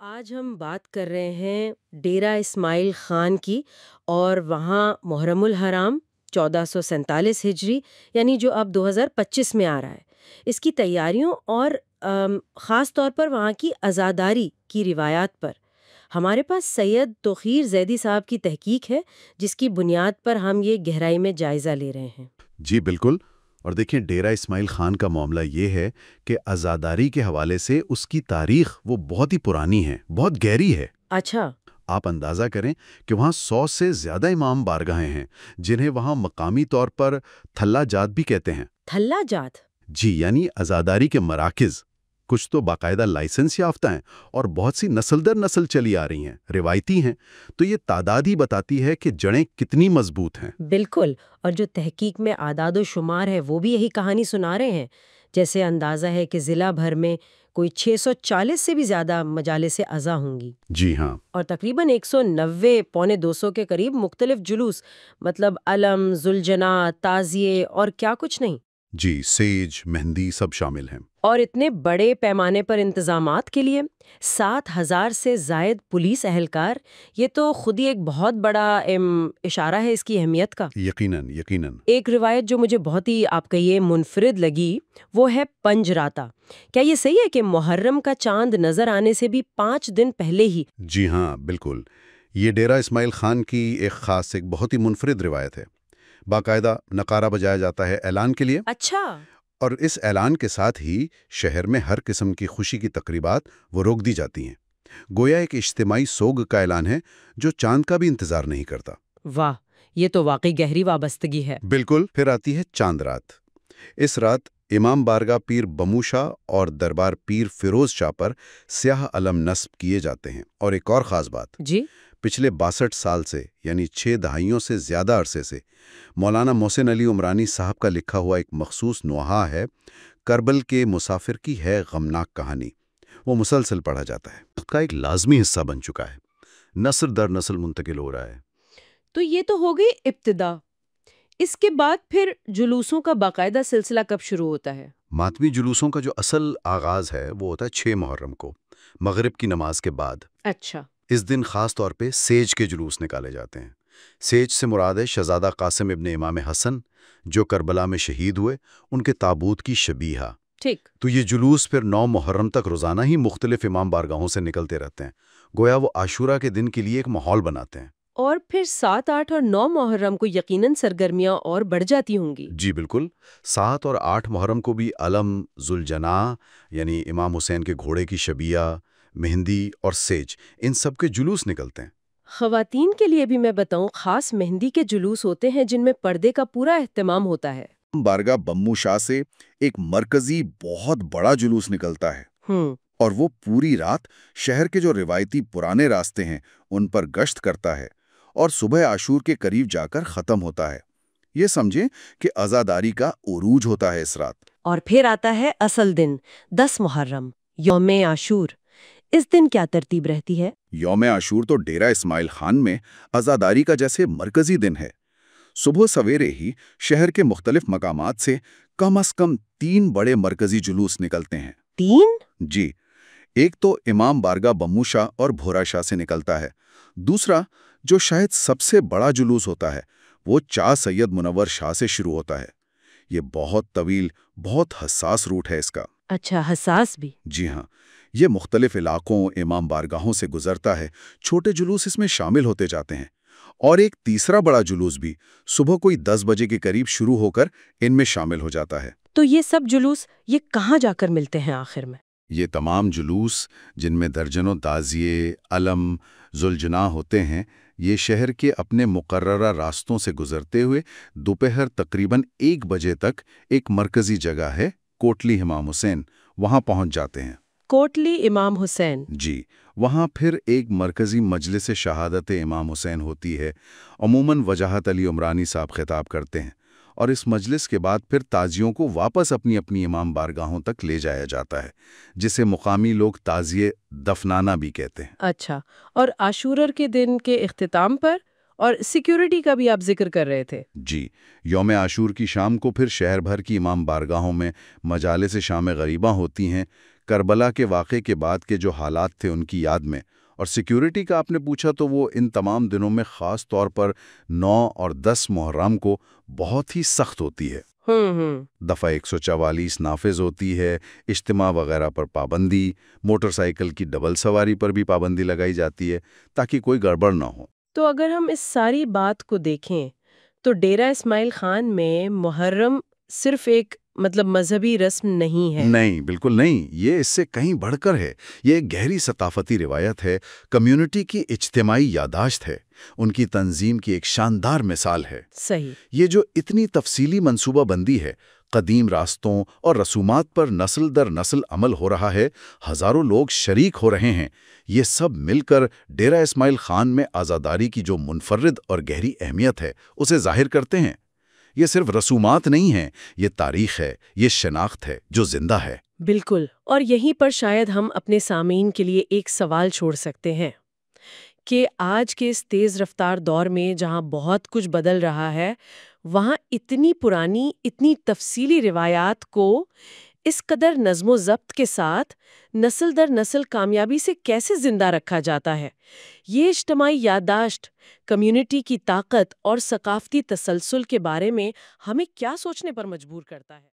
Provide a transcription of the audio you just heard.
آج ہم بات کر رہے ہیں ڈیرہ اسماعیل خان کی، اور وہاں محرم الحرام 1447 ہجری، یعنی جو اب 2025 میں آ رہا ہے، اس کی تیاریوں اور خاص طور پر وہاں کی عزاداری کی روایات پر ہمارے پاس سید توقیر زیدی صاحب کی تحقیق ہے، جس کی بنیاد پر ہم یہ گہرائی میں جائزہ لے رہے ہیں۔ جی بالکل۔ اور دیکھیں، ڈیرہ اسماعیل خان کا معاملہ یہ ہے کہ عزاداری کے حوالے سے اس کی تاریخ وہ بہت ہی پرانی ہے، بہت گہری ہے۔ اچھا۔ آپ اندازہ کریں کہ وہاں 100 سے زیادہ امام بارگاہیں ہیں، جنہیں وہاں مقامی طور پر تھلہ جات بھی کہتے ہیں۔ تھلہ جات؟ جی، یعنی عزاداری کے مراکز۔ کچھ تو باقاعدہ لائسنس یافتہ ہیں اور بہت سی نسل در نسل چلی آ رہی ہیں، روایتی ہیں۔ تو یہ تعداد ہی بتاتی ہے کہ جڑیں کتنی مضبوط ہیں۔ بالکل، اور جو تحقیق میں اعداد و شمار ہے وہ بھی یہی کہانی سنا رہے ہیں۔ جیسے اندازہ ہے کہ ضلع بھر میں کوئی 640 سے بھی زیادہ مجالس عزا ہوں گی۔ جی ہاں۔ اور تقریباً 190 پونے 200 کے قریب مختلف جلوس، مطلب علم، ذوالجناح، تعزیے اور کیا کچھ نہیں۔ جی، سیج، مہندی سب شامل ہیں۔ اور اتنے بڑے پیمانے پر انتظامات کے لیے 7,000 سے زائد پولیس اہلکار، یہ تو خود ہی ایک بہت بڑا اشارہ ہے اس کی اہمیت کا۔ یقیناً یقیناً۔ ایک روایت جو مجھے بہت ہی آپ کہیے منفرد لگی، وہ ہے پنج راتا۔ کیا یہ صحیح ہے کہ محرم کا چاند نظر آنے سے بھی 5 دن پہلے ہی؟ جی ہاں، بالکل۔ یہ ڈیرہ اسماعیل خان کی ایک بہت ہی منفرد روایت ہے۔ باقاعدہ نقارہ بجایا جاتا ہے اعلان کے لیے۔ اچھا۔ اور اس اعلان کے ساتھ ہی شہر میں ہر قسم کی خوشی کی تقریبات وہ روک دی جاتی ہیں۔ گویا ایک اجتماعی سوگ کا اعلان ہے جو چاند کا بھی انتظار نہیں کرتا۔ واہ، یہ تو واقعی گہری وابستگی ہے۔ بالکل۔ پھر آتی ہے چاند رات۔ اس رات امام بارگاہ پیر بمو شاہ اور دربار پیر فیروز شاہ پر سیاہ علم نصب کیے جاتے ہیں۔ اور ایک اور خاص بات، جی، پچھلے 62 سال سے، یعنی 6 دہائیوں سے زیادہ عرصے سے، مولانا محسن علی عمرانی صاحب کا لکھا ہوا ایک مخصوص نوحہ ہے، کربل کے مسافر کی ہے غمناک کہانی، وہ مسلسل پڑھا جاتا ہے۔ اس کا ایک لازمی حصہ بن چکا ہے، نسل در نسل منتقل ہو رہا ہے۔ تو یہ تو ہو گئی ابتدا۔ اس کے بعد پھر جلوسوں کا باقاعدہ سلسلہ کب شروع ہوتا ہے؟ ماتمی جلوسوں کا جو اصل آغاز ہے وہ ہوتا ہے 6 محرم کو، مغرب کی نماز کے بعد۔ اچھا۔ اس دن خاص طور پہ سیج کے جلوس نکالے جاتے ہیں۔ سیج سے مراد ہے شہزادہ قاسم ابن امام حسن، جو کربلا میں شہید ہوئے، ان کے تابوت کی شبیہہ۔ ٹھیک۔ تو یہ جلوس پھر 9 محرم تک روزانہ ہی مختلف امام بارگاہوں سے نکلتے رہتے ہیں، گویا وہ عاشورہ کے دن کے لیے ایک ماحول بناتے ہیں۔ اور پھر 7، 8 اور 9 محرم کو یقیناً سرگرمیاں اور بڑھ جاتی ہوں گی۔ جی بالکل۔ 7 اور 8 محرم کو بھی علم، ذوالجناح یعنی امام حسین کے گھوڑے کی شبیہ، مہندی اور سیج، ان سب کے جلوس نکلتے ہیں۔ خواتین کے لیے بھی میں بتاؤں، خاص مہندی کے جلوس ہوتے ہیں جن میں پردے کا پورا اہتمام ہوتا ہے۔ بارگاہ بمو شاہ سے ایک مرکزی بہت بڑا جلوس نکلتا ہے، اور وہ پوری رات شہر کے جو روایتی پرانے راستے ہیں ان پر گشت کرتا ہے اور صبح عاشور کے قریب جا کر ختم ہوتا ہے۔ یہ سمجھیں کہ عزاداری کا عروج ہوتا ہے اس رات۔ اور پھر آتا ہے اصل دن، 10 محرم، یوم عاشور۔ اس دن کیا ترتیب رہتی ہے؟ یوم عاشور تو ڈیرہ اسماعیل خان میں عزاداری کا جیسے مرکزی دن ہے۔ صبح سویرے ہی شہر کے مختلف مقامات سے کم از کم 3 بڑے مرکزی جلوس نکلتے ہیں۔ 3؟ جی، ایک تو امام بارگاہ بمو شاہ اور بھورا شاہ سے نکلتا ہے۔ دوسرا، جو شاید سب سے بڑا جلوس ہوتا ہے، وہ چا سید منور شاہ سے شروع ہوتا ہے۔ یہ بہت طویل، بہت حساس روٹ ہے اس کا۔ اچھا، حساس بھی؟ جی ہاں، یہ مختلف علاقوں، امام بارگاہوں سے گزرتا ہے۔ چھوٹے جلوس اس میں شامل ہوتے جاتے ہیں۔ اور ایک تیسرا بڑا جلوس بھی صبح کوئی 10 بجے کے قریب شروع ہو کر ان میں شامل ہو جاتا ہے۔ تو یہ سب جلوس یہ کہاں جا کر ملتے ہیں آخر میں؟ یہ تمام جلوس، جن میں درجنوں تعزیے، علم، ذوالجناح ہوتے ہیں، یہ شہر کے اپنے مقررہ راستوں سے گزرتے ہوئے دوپہر تقریباً 1 بجے تک ایک مرکزی جگہ ہے، کوٹلی امام حسین، وہاں پہنچ جاتے ہیں۔ کوٹلی امام حسین؟ جی، وہاں پھر ایک مرکزی مجلس شہادت امام حسین ہوتی ہے۔ عموماً وجاہت علی عمرانی صاحب خطاب کرتے ہیں، اور اس مجلس کے بعد پھر تعزیوں کو واپس اپنی اپنی امام بارگاہوں تک لے جایا جاتا ہے، جسے مقامی لوگ تعزیے دفنانا بھی کہتے ہیں۔ اچھا، اور عاشور کے دن کے اختتام پر اور سیکیورٹی کا بھی آپ ذکر کر رہے تھے۔ جی، یوم عاشور کی شام کو پھر شہر بھر کی امام بارگاہوں میں مجالس شام غریباں ہوتی ہیں۔ کربلا کے واقعے کے بعد کے جو حالات تھے ان کی یاد میں، اور سیکیورٹی کا آپ نے پوچھا تو وہ ان تمام دنوں میں خاص طور پر 9 اور 10 محرم کو بہت ہی سخت ہوتی ہے۔ دفعہ 144 نافذ ہوتی ہے، اجتماع وغیرہ پر پابندی، موٹر سائیکل کی ڈبل سواری پر بھی پابندی لگائی جاتی ہے تاکہ کوئی گڑبڑ نہ ہو۔ تو اگر ہم اس ساری بات کو دیکھیں تو ڈیرہ اسماعیل خان میں محرم صرف ایک مذہبی رسم نہیں ہے۔ نہیں، بالکل نہیں، یہ اس سے کہیں بڑھ کر ہے۔ یہ ایک گہری ثقافتی روایت ہے، کمیونٹی کی اجتماعی یادداشت ہے، ان کی تنظیم کی ایک شاندار مثال ہے۔ صحیح۔ یہ جو اتنی تفصیلی منصوبہ بندی ہے، قدیم راستوں اور رسومات پر نسل در نسل عمل ہو رہا ہے، ہزاروں لوگ شریک ہو رہے ہیں، یہ سب مل کر ڈیرہ اسماعیل خان میں عزاداری کی جو منفرد اور گہری اہمیت ہے اسے ظاہر کرتے ہیں۔ یہ صرف رسومات نہیں ہیں، یہ تاریخ ہے، یہ شناخت ہے جو زندہ ہے۔ بالکل، اور یہیں پر شاید ہم اپنے سامعین کے لیے ایک سوال چھوڑ سکتے ہیں کہ آج کے اس تیز رفتار دور میں جہاں بہت کچھ بدل رہا ہے، وہاں اتنی پرانی، اتنی تفصیلی روایات کو اس قدر نظم و ضبط کے ساتھ نسل در نسل کامیابی سے کیسے زندہ رکھا جاتا ہے؟ یہ اجتماعی یادداشت، کمیونٹی کی طاقت اور ثقافتی تسلسل کے بارے میں ہمیں کیا سوچنے پر مجبور کرتا ہے؟